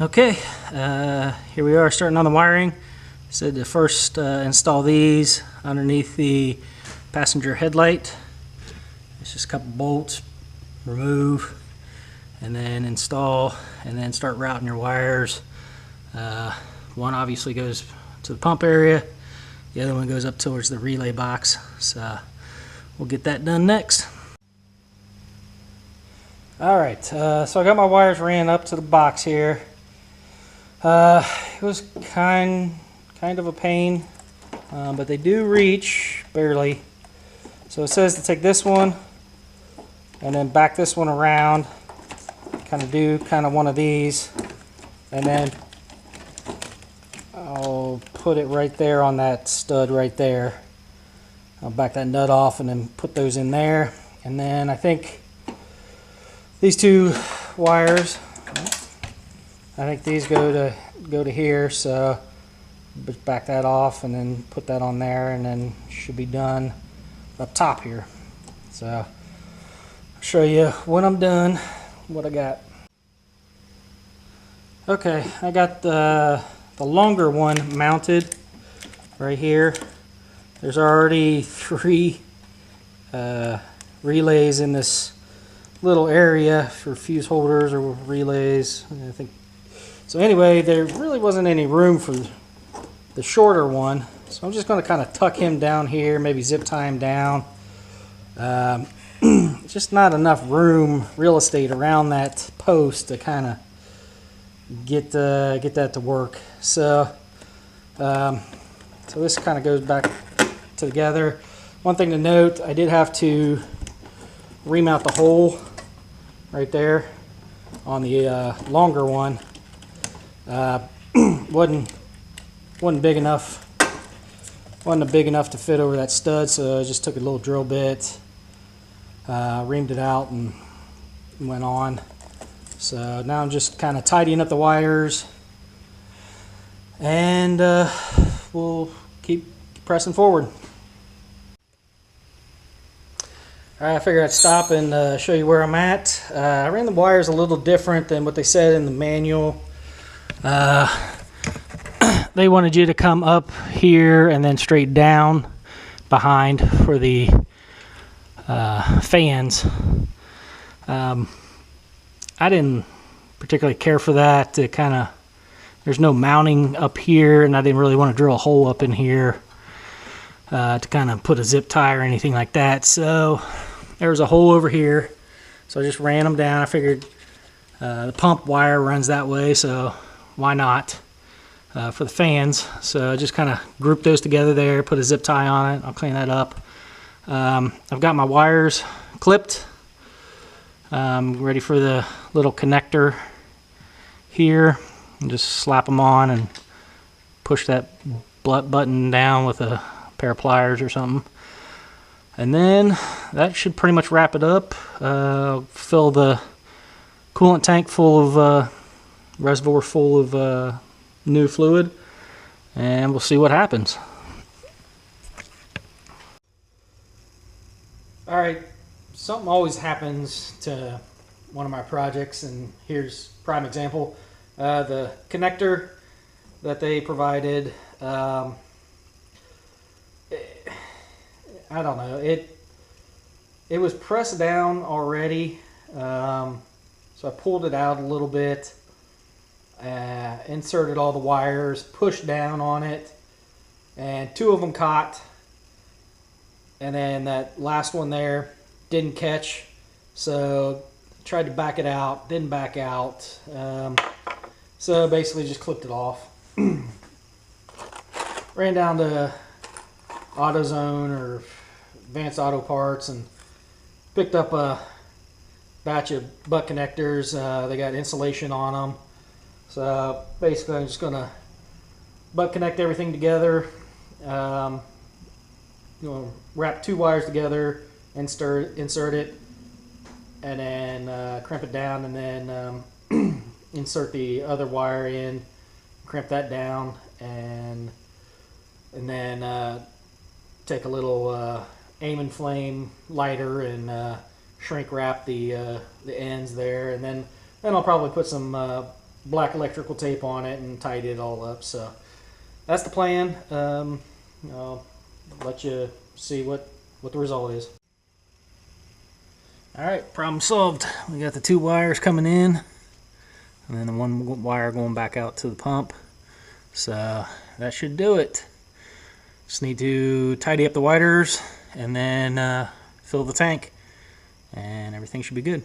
Okay, here we are starting on the wiring. Said to first install these underneath the passenger headlight. It's just a couple bolts, remove, and then install, and then start routing your wires. One obviously goes to the pump area, the other one goes up towards the relay box, so we'll get that done next. Alright, so I got my wires ran up to the box here. It was kind of a pain, but they do reach barely. So it says to take this one and then back this one around, do one of these, and then I'll put it right there on that stud right there. I'll back that nut off and then put those in there, and then I think these two wires, I think these go to here, so back that off and then put that on there, and then should be done up top here. So I'll show you when I'm done what I got. Okay, I got the longer one mounted right here. There's already 3 relays in this little area for fuse holders or relays, I think. So anyway, there really wasn't any room for the shorter one, so I'm just going to kind of tuck him down here, maybe zip tie him down. Just not enough real estate around that post to kind of get that to work. So this kind of goes back together. One thing to note, I did have to remount the hole right there on the longer one. Wasn't big enough to fit over that stud, so I just took a little drill bit, reamed it out, and went on. So now I'm just kind of tidying up the wires, and we'll keep pressing forward. Alright, I figured I'd stop and show you where I'm at. I ran the wires a little different than what they said in the manual. They wanted you to come up here and then straight down behind for the fans. I didn't particularly care for that. There's no mounting up here, and I didn't really want to drill a hole up in here to kind of put a zip tie or anything like that. So there was a hole over here, so I just ran them down. I figured the pump wire runs that way, so why not for the fans. So I just kind of grouped those together there, put a zip tie on it. I'll clean that up. I've got my wires clipped, ready for the little connector here, and just slap them on and push that button down with a pair of pliers or something. And then that should pretty much wrap it up. Fill the coolant tank full of reservoir full of new fluid, and we'll see what happens. Alright, something always happens to one of my projects, and here's a prime example. The connector that they provided, I don't know, it was pressed down already, so I pulled it out a little bit, inserted all the wires, pushed down on it, and 2 of them caught, and then that last one there didn't catch, so tried to back it out, didn't back out, so basically just clipped it off. Ran down to AutoZone or Advanced Auto Parts and picked up a batch of butt connectors. They got insulation on them, so basically I'm just gonna butt connect everything together. Wrap 2 wires together, insert it, and then crimp it down, and then insert the other wire in, crimp that down, and then take a little aim and flame lighter and shrink wrap the ends there, and then I'll probably put some black electrical tape on it and tidy it all up. So that's the plan. I'll let you see what the result is. All right, problem solved. We got the 2 wires coming in, and then the 1 wire going back out to the pump. So that should do it. Just need to tidy up the wires and then fill the tank, and everything should be good.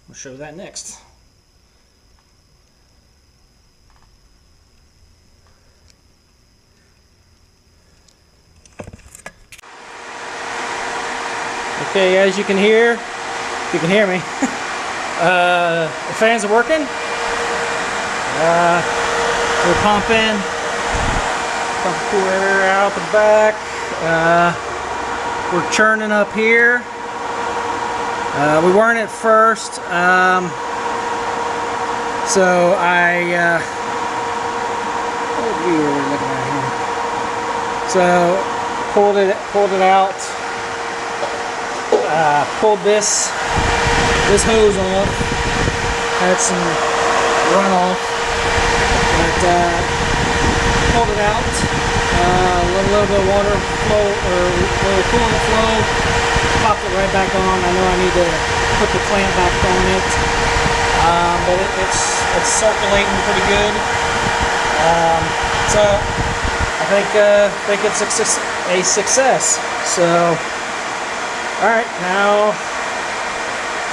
We'll show that next. Okay, as you can hear, if you can hear me, the fans are working. We're pumping cool air out the back. We're churning up here. We weren't at first, so what are we looking at here? So pulled it out. Pulled this hose off. Had some runoff, but pulled it out. Let a little bit of water flow, or a little coolant flow. Popped it right back on. I know I need to put the clamp back on it, but it's circulating pretty good. So I think it's a success. So. Alright, now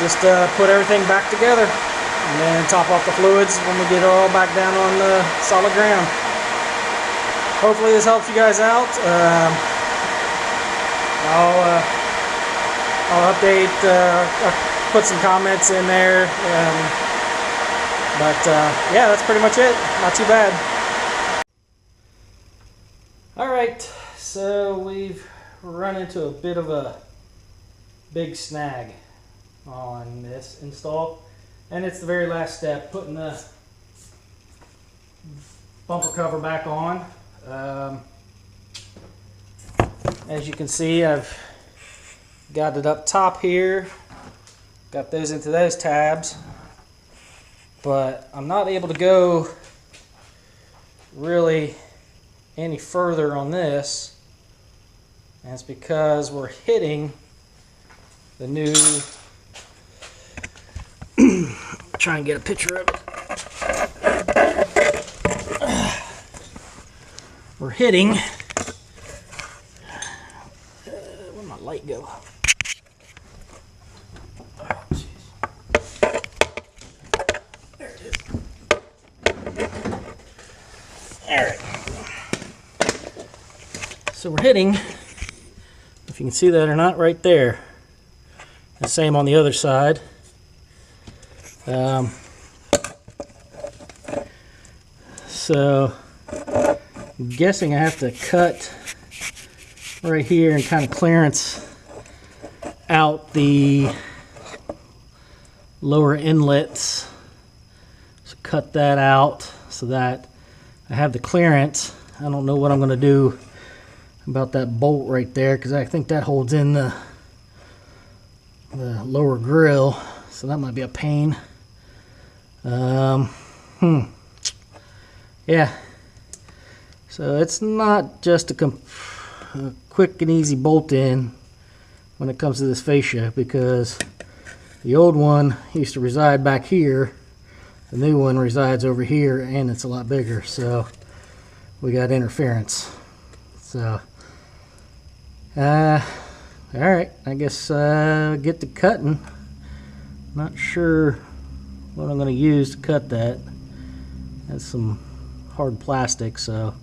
just put everything back together and then top off the fluids when we get it all back down on the solid ground. Hopefully this helps you guys out. I'll update, put some comments in there, but yeah, that's pretty much it. Not too bad. Alright, so we've run into a bit of a big snag on this install, and it's the very last step, putting the bumper cover back on. As you can see, I've got it up top here, got those into those tabs, but I'm not able to go really any further on this, and it's because we're hitting the new, try and get a picture of it. We're hitting, where'd my light go? Oh, geez. There it is. Alright. So we're hitting, if you can see that or not, right there. The same on the other side. So I'm guessing I have to cut right here and kind of clearance out the lower inlets. So cut that out so that I have the clearance. I don't know what I'm going to do about that bolt right there, because I think that holds in the lower grill, so that might be a pain. Yeah, so it's not just a quick and easy bolt in when it comes to this fascia, because the old one used to reside back here, the new one resides over here, and it's a lot bigger, so we got interference. So alright, I guess get to cutting. Not sure what I'm going to use to cut that. That's some hard plastic, so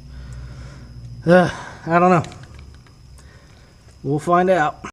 I don't know. We'll find out.